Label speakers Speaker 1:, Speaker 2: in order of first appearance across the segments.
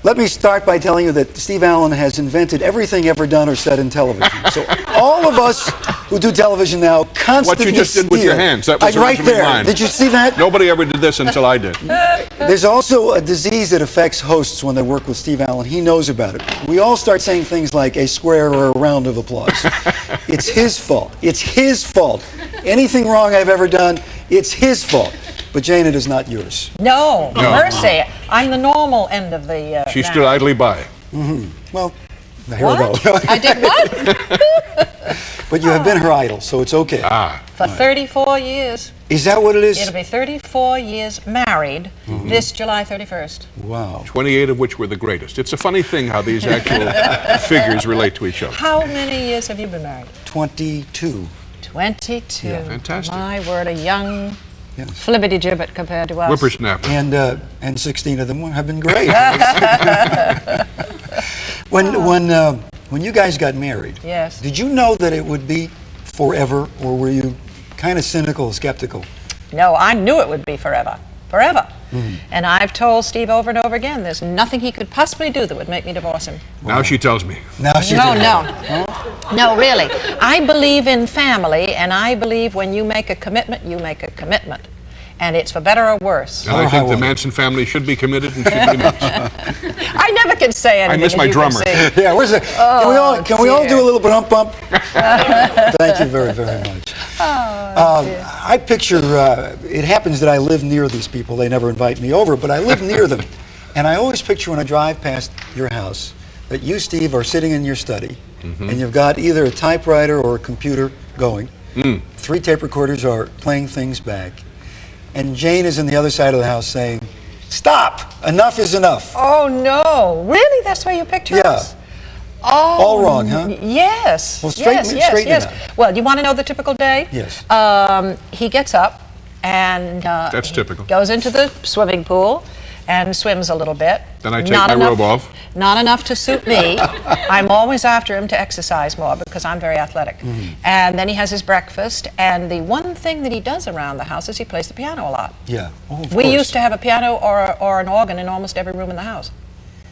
Speaker 1: Let me start by telling you that Steve Allen has invented everything ever done or said in television. So all of us who do television now constantly
Speaker 2: What you just did with your hands, that was
Speaker 1: right there.
Speaker 2: mine.
Speaker 1: Did you see that?
Speaker 2: Nobody ever did this until I did.
Speaker 1: There's also a disease that affects hosts when they work with Steve Allen. He knows about it. We all start saying things like a square or a round of applause. It's his fault. It's his fault. Anything wrong I've ever done, it's his fault. But Jane, it is not yours.
Speaker 3: No, mercy. I'm the normal end of the
Speaker 2: She stood idly by.
Speaker 1: Well, here we go.
Speaker 3: I did what?
Speaker 1: But you have been her idol, so it's okay.
Speaker 3: For 34 years.
Speaker 1: Is that what it is?
Speaker 3: It'll be 34 years married this July 31st.
Speaker 1: Wow.
Speaker 2: 28 of which were the greatest. It's a funny thing how these actual figures relate to each other.
Speaker 3: How many years have you been married?
Speaker 1: 22.
Speaker 3: 22.
Speaker 2: Yeah, fantastic.
Speaker 3: My word, a young flibbity-gibbet compared to us.
Speaker 2: Whippersnapper.
Speaker 1: And 16 of them have been great. When you guys got married,
Speaker 3: yes,
Speaker 1: did you know that it would be forever, or were you kind of cynical, skeptical?
Speaker 3: No, I knew it would be forever. Forever. And I've told Steve over and over again, there's nothing he could possibly do that would make me divorce him.
Speaker 2: Now she tells me.
Speaker 1: Now she
Speaker 3: No, really. I believe in family, and I believe when you make a commitment, you make a commitment. And it's for better or worse.
Speaker 2: And I think the Manson family should be committed and should be nice.
Speaker 3: I never can say anything.
Speaker 2: I miss my drummer.
Speaker 1: Yeah, where's the? Can we all do a little bump bump? Thank you very, very much. I picture. It happens that I live near these people. They never invite me over, but I live near them, and I always picture when I drive past your house that you, Steve, are sitting in your study, and you've got either a typewriter or a computer going. 3 tape recorders are playing things back. And Jane is on the other side of the house saying, "Stop! Enough is enough."
Speaker 3: Oh, no. Really? That's why you picture us? Oh,
Speaker 1: all wrong, huh?
Speaker 3: Yes.
Speaker 1: Well, straighten it out.
Speaker 3: Well, you want to know the typical day?
Speaker 1: Yes.
Speaker 3: He gets up and
Speaker 2: That's typical.
Speaker 3: Goes into the swimming pool and swims a little bit.
Speaker 2: Then I take my robe off.
Speaker 3: Not enough to suit me. I'm always after him to exercise more because I'm very athletic. And then he has his breakfast, and the one thing that he does around the house is he plays the piano a lot.
Speaker 1: Yeah. Oh, of
Speaker 3: We
Speaker 1: course.
Speaker 3: used to have a piano or an organ in almost every room in the house.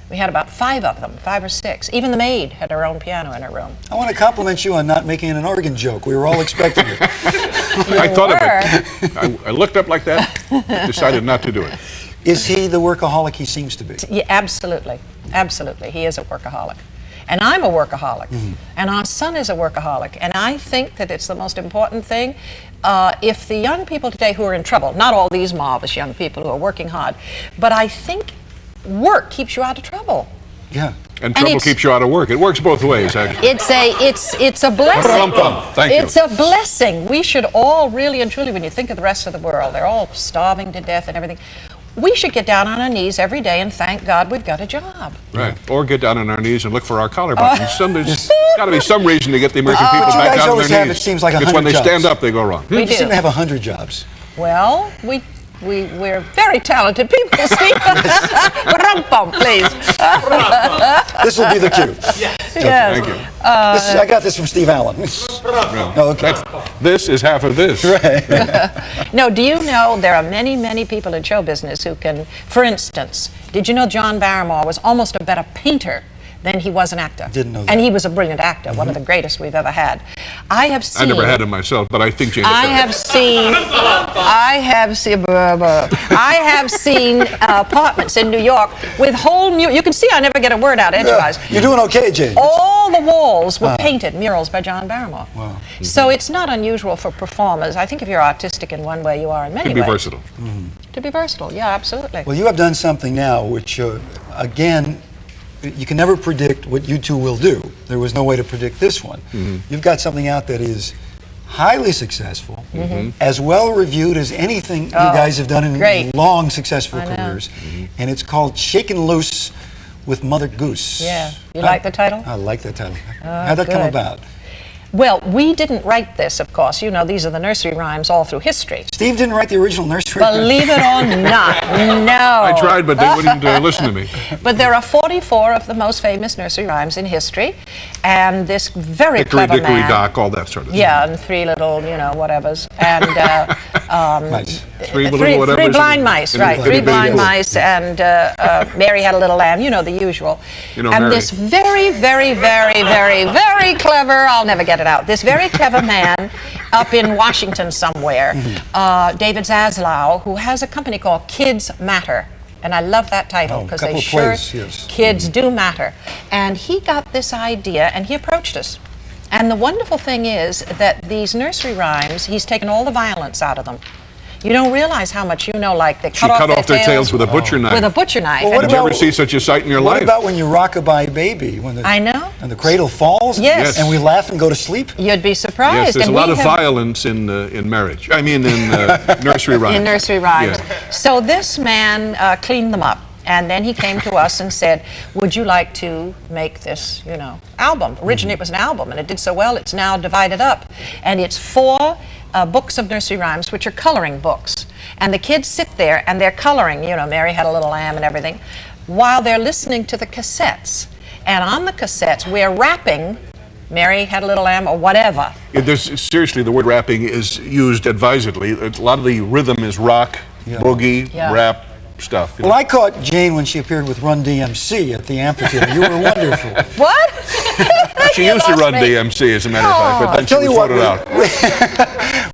Speaker 3: We had about 5 of them, 5 or 6. Even the maid had her own piano in her room.
Speaker 1: I want to compliment you on not making an organ joke. We were all expecting it.
Speaker 2: I thought of it. I looked up like that, decided not to do it.
Speaker 1: Is he the workaholic he seems to be?
Speaker 3: Yeah, absolutely. Absolutely. He is a workaholic. And I'm a workaholic. And our son is a workaholic. And I think that it's the most important thing. If the young people today who are in trouble, not all these marvelous young people who are working hard, but I think work keeps you out of trouble.
Speaker 1: Yeah.
Speaker 2: And trouble keeps you out of work. It works both ways, actually.
Speaker 3: It's a blessing.
Speaker 2: Thank you.
Speaker 3: It's a blessing. We should all really and truly, when you think of the rest of the world, they're all starving to death and everything. We should get down on our knees every day and thank God we've got a job.
Speaker 2: Right. Or get down on our knees and look for our collar buttons. There's got to be some reason to get the American people back down on their knees.
Speaker 1: It seems like
Speaker 2: because when they stand up, they go wrong.
Speaker 1: We seem to have 100 jobs.
Speaker 3: Well, we're very talented people, Steve. Please.
Speaker 1: This will be the cue.
Speaker 3: Yes.
Speaker 2: Thank you.
Speaker 1: I got this from Steve Allen.
Speaker 2: No, okay. This is half of this.
Speaker 1: Right.
Speaker 3: No, do you know there are many, many people in show business who can, for instance, did you know John Barrymore was almost a better painter than he was an actor?
Speaker 1: Didn't know that.
Speaker 3: And he was a brilliant actor, one of the greatest we've ever had. I
Speaker 2: never had him myself, but I think Jane
Speaker 3: I have seen apartments in New York with whole you can see I never get a word out edgewise.
Speaker 1: You're doing okay, Jane.
Speaker 3: All the walls were painted murals by John Barrymore.
Speaker 1: Wow.
Speaker 3: So it's not unusual for performers. I think if you're artistic in one way, you are in many ways.
Speaker 2: To be versatile.
Speaker 3: To be versatile, yeah, absolutely.
Speaker 1: Well, you have done something now which, again, you can never predict what you two will do. There was no way to predict this one. You've got something out that is highly successful, as well reviewed as anything you guys have done in long, successful careers. And it's called Shaken Loose with Mother Goose.
Speaker 3: Yeah. You like the title?
Speaker 1: I like that title. How'd that come about?
Speaker 3: Well, we didn't write this, of course. You know, these are the nursery rhymes all through history.
Speaker 1: Steve didn't write the original nursery rhymes?
Speaker 3: Believe it or not, no.
Speaker 2: I tried, but they wouldn't listen to me.
Speaker 3: But there are 44 of the most famous nursery rhymes in history, and this very
Speaker 2: Hickory
Speaker 3: clever
Speaker 2: dickory
Speaker 3: man,
Speaker 2: dock, all that sort of
Speaker 3: yeah, and 3 little, you know, whatevers. And
Speaker 1: Nice.
Speaker 2: Three little whatever.
Speaker 3: Three blind mice, right?
Speaker 2: itty
Speaker 3: Three
Speaker 2: bitty
Speaker 3: blind
Speaker 2: little-
Speaker 3: mice, and Mary had a little lamb. You know the usual.
Speaker 2: You know
Speaker 3: and
Speaker 2: Mary.
Speaker 3: this very, very, very, very, very clever. I'll never get it out. This very clever man up in Washington somewhere, David Zaslow, who has a company called Kids Matter. And I love that title
Speaker 1: Oh,
Speaker 3: because
Speaker 1: couple
Speaker 3: they
Speaker 1: of
Speaker 3: sure
Speaker 1: plays, yes.
Speaker 3: kids do matter. And he got this idea and he approached us. And the wonderful thing is that these nursery rhymes, he's taken all the violence out of them. You don't realize how much like they
Speaker 2: She cut off their tails with a butcher knife.
Speaker 3: with a butcher knife.
Speaker 1: Well, what
Speaker 3: And
Speaker 2: Did you
Speaker 1: about-
Speaker 2: ever see such a sight in your
Speaker 1: What
Speaker 2: life?
Speaker 1: about when you rock-a-bye baby? When the,
Speaker 3: I know.
Speaker 1: And the cradle falls?
Speaker 3: Yes.
Speaker 1: And we laugh and go to sleep?
Speaker 3: You'd be surprised.
Speaker 2: Yes, there's a
Speaker 3: And
Speaker 2: lot
Speaker 3: we
Speaker 2: of
Speaker 3: have-
Speaker 2: violence in marriage. I mean, in nursery rhymes.
Speaker 3: in nursery rhymes.
Speaker 2: Yeah.
Speaker 3: So this man cleaned them up, and then he came to us and said, "Would you like to make this, album?" Originally, it was an album, and it did so well. It's now divided up, and it's 4 books of nursery rhymes, which are coloring books. And the kids sit there and they're coloring. Mary had a little lamb and everything, while they're listening to the cassettes. And on the cassettes, we're rapping. Mary had a little lamb, or whatever.
Speaker 2: Seriously, the word rapping is used advisedly. A lot of the rhythm is rock, boogie,
Speaker 3: Yeah.
Speaker 2: rap stuff.
Speaker 1: Well, I caught Jane when she appeared with Run DMC at the amphitheater. You were wonderful.
Speaker 3: What?
Speaker 2: She
Speaker 3: You
Speaker 2: used to
Speaker 3: lost
Speaker 2: run
Speaker 3: me.
Speaker 2: DMC, as a matter of fact, but then she
Speaker 1: Tell
Speaker 2: was
Speaker 1: you what,
Speaker 2: voted out.